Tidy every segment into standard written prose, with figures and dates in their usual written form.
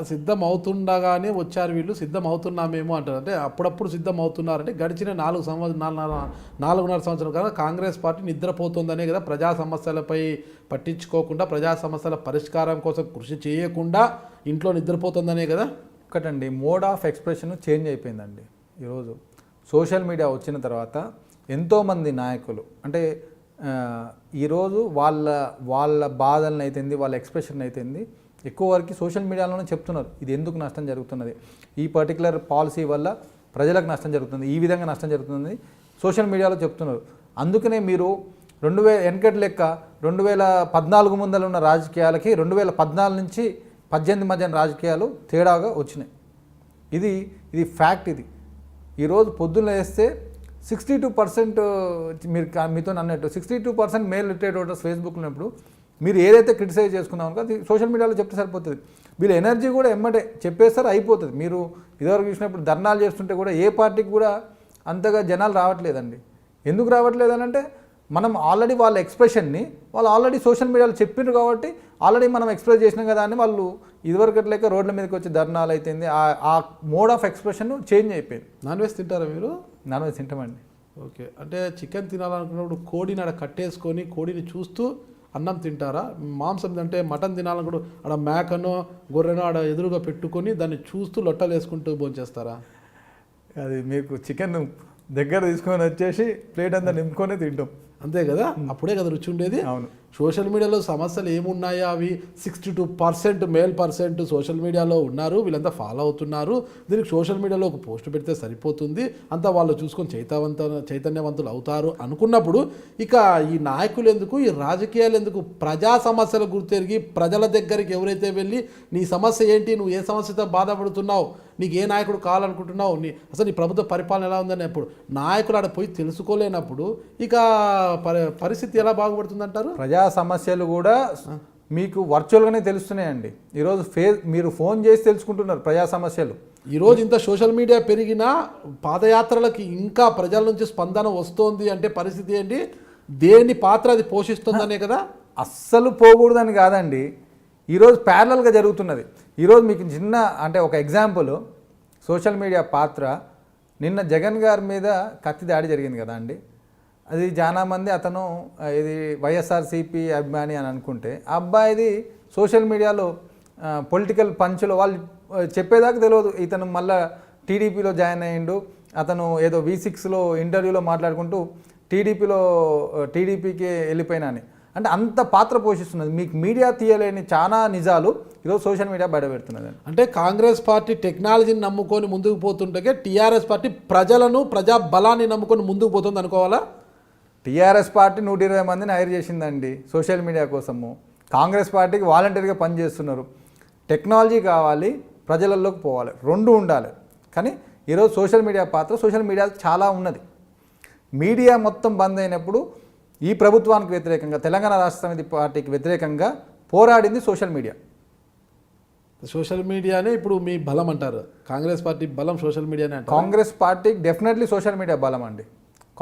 సిద్ధం అవుతుండగానే వచ్చారు వీళ్ళు, సిద్ధం అవుతున్నామేమో అంటారు. అంటే అప్పుడప్పుడు సిద్ధం అవుతున్నారంటే గడిచిన 4.5 సంవత్సరాల కదా కాంగ్రెస్ పార్టీ నిద్రపోతుందనే కదా, ప్రజా సమస్యలపై పట్టించుకోకుండా, ప్రజా సమస్యల పరిష్కారం కోసం కృషి చేయకుండా ఇంట్లో నిద్రపోతుందనే కదా. ఒకటండి, మోడ్ ఆఫ్ ఎక్స్ప్రెషన్ చేంజ్ అయిపోయిందండి. ఈరోజు సోషల్ మీడియా వచ్చిన తర్వాత ఎంతోమంది నాయకులు అంటే ఈరోజు వాళ్ళ బాధలను అయితేంది, వాళ్ళ ఎక్స్ప్రెషన్ అయితేంది ఎక్కువ వరకు సోషల్ మీడియాలోనే చెప్తున్నారు. ఇది ఎందుకు నష్టం జరుగుతున్నది, ఈ పర్టికులర్ పాలసీ వల్ల ప్రజలకు నష్టం జరుగుతుంది, ఈ విధంగా నష్టం జరుగుతుంది సోషల్ మీడియాలో చెప్తున్నారు. అందుకనే మీరు వెనకటి లెక్క 2014 ముందర ఉన్న రాజకీయాలకి 2014 నుంచి 18 మధ్య రాజకీయాలు తేడాగా వచ్చినాయి. ఇది ఫ్యాక్ట్. ఇది ఈరోజు పొద్దున్న వేస్తే 62% మీరు మీతో అన్నట్టు 62% మేల్ లిటరేట్ ఓటర్స్ ఫేస్బుక్లో ఉన్నప్పుడు మీరు ఏదైతే క్రిటిసైజ్ చేసుకున్నామో అది సోషల్ మీడియాలో చెప్తే సరిపోతుంది. వీళ్ళ ఎనర్జీ కూడా ఎమ్మటే చెప్పేస్తారు, అయిపోతుంది. మీరు ఇదివరకు చూసినప్పుడు ధర్నాలు చేస్తుంటే కూడా ఏ పార్టీకి కూడా అంతగా జనాలు రావట్లేదండి. ఎందుకు రావట్లేదని అంటే మనం ఆల్రెడీ వాళ్ళ ఎక్స్ప్రెషన్ని వాళ్ళు ఆల్రెడీ సోషల్ మీడియాలో చెప్పిండ్రు కాబట్టి ఆల్రెడీ మనం ఎక్స్ప్రెస్ చేసినాం కదా అని వాళ్ళు ఇదివరకట్లేక రోడ్ల మీదకి వచ్చి ధర్నాలు అయితేంది. ఆ మోడ్ ఆఫ్ ఎక్స్ప్రెషన్ చేంజ్ అయిపోయింది. నాన్ వెజ్ తింటారా మీరు? నాన్ వెజ్ తింటామండి. ఓకే, అంటే చికెన్ తినాలనుకున్నప్పుడు కోడిని ఆడ కట్టేసుకొని కోడిని చూస్తూ అన్నం తింటారా? మాంసం అంటే మటన్ తినాలనుకుంటూ ఆడ మేకనో గొర్రెనో ఆడ ఎదురుగా పెట్టుకొని దాన్ని చూస్తూ లొట్టలు వేసుకుంటూ భోంచేస్తారా? అది మీకు చికెన్ దగ్గర తీసుకొని వచ్చేసి ప్లేట్ అంతా నింపుకొని తింటాం, అంతే కదా. అప్పుడే కదా రుచి ఉండేది. అవును. సోషల్ మీడియాలో సమస్యలు ఏమున్నాయో అవి 62% మేల్ పర్సెంట్ సోషల్ మీడియాలో ఉన్నారు, వీళ్ళంతా ఫాలో అవుతున్నారు. దీనికి సోషల్ మీడియాలో ఒక పోస్ట్ పెడితే సరిపోతుంది, అంతా వాళ్ళు చూసుకొని చైతన్యవంతులు అవుతారు అనుకున్నప్పుడు ఇక ఈ నాయకులు ఎందుకు, ఈ రాజకీయాలు ఎందుకు? ప్రజా సమస్యలు గుర్తెరిగి ప్రజల దగ్గరికి ఎవరైతే వెళ్ళి నీ సమస్య ఏంటి, నువ్వు ఏ సమస్యతో బాధపడుతున్నావు, నీకు ఏ నాయకుడు కావాలనుకుంటున్నావు, అసలు నీ ప్రభుత్వ పరిపాలన ఎలా ఉందని అప్పుడు నాయకులు ఆడ పోయి తెలుసుకోలేనప్పుడు ఇక పరిస్థితి ఎలా బాగుపడుతుంది అంటారు? ప్రజా సమస్యలు కూడా మీకు వర్చువల్గానే తెలుస్తున్నాయండి. ఈరోజు మీరు ఫోన్ చేసి తెలుసుకుంటున్నారు ప్రజా సమస్యలు. ఈరోజు ఇంత సోషల్ మీడియా పెరిగినా పాదయాత్రలకి ఇంకా ప్రజల నుంచి స్పందన వస్తోంది అంటే పరిస్థితి ఏంటి, దేని పాత్ర అది పోషిస్తుందనే కదా. అస్సలు పోకూడదని కాదండి, ఈరోజు ప్యారలల్గా జరుగుతున్నది. ఈరోజు మీకు చిన్న అంటే ఒక ఎగ్జాంపుల్, సోషల్ మీడియా పాత్ర. నిన్న జగన్ గారి మీద కత్తి దాడి జరిగింది కదా అండి. అది చాలామంది అతను ఇది వైఎస్ఆర్సీపీ అభిమాని అని అనుకుంటే ఆ అబ్బాయిది సోషల్ మీడియాలో పొలిటికల్ పంచులో వాళ్ళు చెప్పేదాకా తెలియదు ఇతను మళ్ళీ టీడీపీలో జాయిన్ అయ్యిండు. అతను ఏదో V6లో ఇంటర్వ్యూలో మాట్లాడుకుంటూ టీడీపీకి వెళ్ళిపోయినా అని. అంటే అంత పాత్ర పోషిస్తున్నది. మీకు మీడియా తీయలేని చాలా నిజాలు ఈరోజు సోషల్ మీడియా బయటపెడుతున్నది. అంటే కాంగ్రెస్ పార్టీ టెక్నాలజీని నమ్ముకొని ముందుకు పోతుంటే టీఆర్ఎస్ పార్టీ ప్రజా బలాన్ని నమ్ముకొని ముందుకు పోతుంది అనుకోవాలా? టీఆర్ఎస్ పార్టీ 120 మందిని హైర్ చేసిందండి సోషల్ మీడియా కోసము. కాంగ్రెస్ పార్టీకి వాలంటీర్గా పనిచేస్తున్నారు. టెక్నాలజీ కావాలి, ప్రజలలోకి పోవాలి, రెండు ఉండాలి. కానీ ఈరోజు సోషల్ మీడియా పాత్ర సోషల్ మీడియా చాలా ఉన్నది. మీడియా మొత్తం బంద్ అయినప్పుడు ఈ ప్రభుత్వానికి వ్యతిరేకంగా, తెలంగాణ రాష్ట్ర సమితి పార్టీకి వ్యతిరేకంగా పోరాడింది సోషల్ మీడియా. సోషల్ మీడియానే ఇప్పుడు మీ బలం అంటారు. కాంగ్రెస్ పార్టీ బలం సోషల్ మీడియానే అంటారు. కాంగ్రెస్ పార్టీకి డెఫినెట్లీ సోషల్ మీడియా బలం అండి.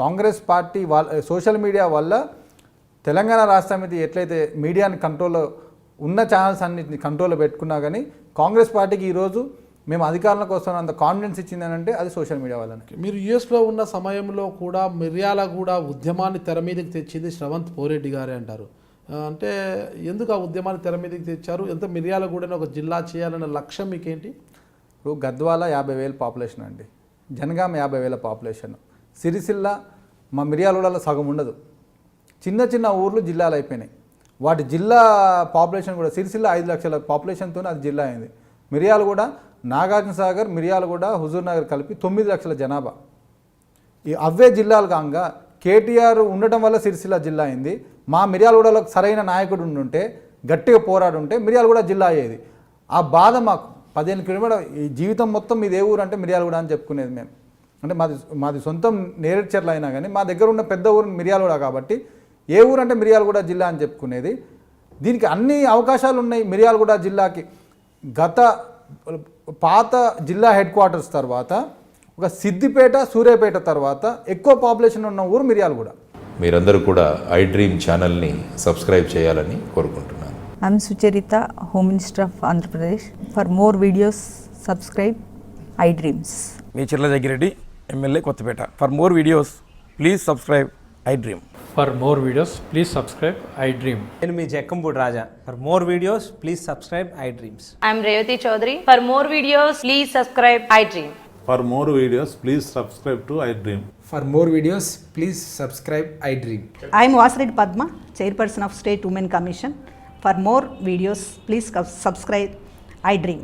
కాంగ్రెస్ పార్టీ సోషల్ మీడియా వల్ల తెలంగాణ రాష్ట్ర సమితి ఎట్లయితే మీడియాని కంట్రోల్లో ఉన్న ఛానల్స్ అన్నింటినీ కంట్రోల్లో పెట్టుకున్నా కానీ కాంగ్రెస్ పార్టీకి ఈరోజు మేము అధికారంలోకి వస్తున్న కాన్ఫిడెన్స్ ఇచ్చిందని అంటే అది సోషల్ మీడియా వల్లనే. మీరు యూఎస్లో ఉన్న సమయంలో కూడా మిర్యాలగూడ ఉద్యమాన్ని తెర మీదకి తెచ్చింది శ్రవంత్ పోరెడ్డి గారే అంటారు. అంటే ఎందుకు ఆ ఉద్యమాన్ని తెర మీదకి తెచ్చారు? ఎంత మిర్యాలగూడని ఒక జిల్లా చేయాలన్న లక్ష్యం మీకేంటి? ఇప్పుడు గద్వాల 50,000 పాపులేషన్ అండి, జనగామ 50,000 పాపులేషన్, సిరిసిల్ల మా మిర్యాలగూడలో సగం ఉండదు. చిన్న చిన్న ఊర్లు జిల్లాలు అయిపోయినాయి. వాటి జిల్లా పాపులేషన్ కూడా సిరిసిల్ల 5 లక్షల పాపులేషన్తో అది జిల్లా అయింది. మిర్యాలగూడ, నాగార్జున సాగర్, మిర్యాలగూడ, హుజూర్ నగర్ కలిపి 9 లక్షల జనాభా. ఈ అవే జిల్లాలు కాగా కేటీఆర్ ఉండటం వల్ల సిరిసిల్ల జిల్లా అయింది. మా మిర్యాలగూడలో సరైన నాయకుడు ఉండుంటే, గట్టిగా పోరాడుంటే మిర్యాలగూడ జిల్లా అయ్యేది. ఆ బాధ మాకు 15 కిలోమీటర్ ఈ జీవితం మొత్తం మీది ఏ ఊరు అంటే మిర్యాలగూడ అని చెప్పుకునేది మేము. అంటే మాది సొంతం నేరేడ్చర్ల అయినా కానీ మా దగ్గర ఉన్న పెద్ద ఊరు మిర్యాలగూడ కాబట్టి ఏ ఊరు అంటే మిర్యాలగూడ జిల్లా అని చెప్పుకునేది. దీనికి అన్ని అవకాశాలు ఉన్నాయి మిర్యాలగూడ జిల్లాకి. పాత జిల్లా హెడ్ క్వార్టర్స్ తర్వాత ఒక సిద్దిపేట, సూర్యాపేట తర్వాత ఎక్కువ పాపులేషన్ ఉన్న ఊరు మిర్యాలగూడ. మీరందరూ కూడా ఐ డ్రీమ్ ఛానల్ని సబ్స్క్రైబ్ చేయాలని కోరుకుంటున్నాను. I'm Sucharita, Home Minister of Andhra Pradesh. For more videos, subscribe iDreams. మీ Chirla Jaggireddy MLA Kothapeta. For more videos please subscribe iDream. For more videos, please subscribe iDream. నేను మీ Jakkampudi Raja. For more videos please subscribe iDreams. I'm Revati Chaudhary. For more videos, please subscribe iDream. For more videos, please subscribe to iDream. For more videos, please subscribe iDream. I am Vasireddy Padma, Chairperson of State Women Commission. For more videos, please subscribe iDream.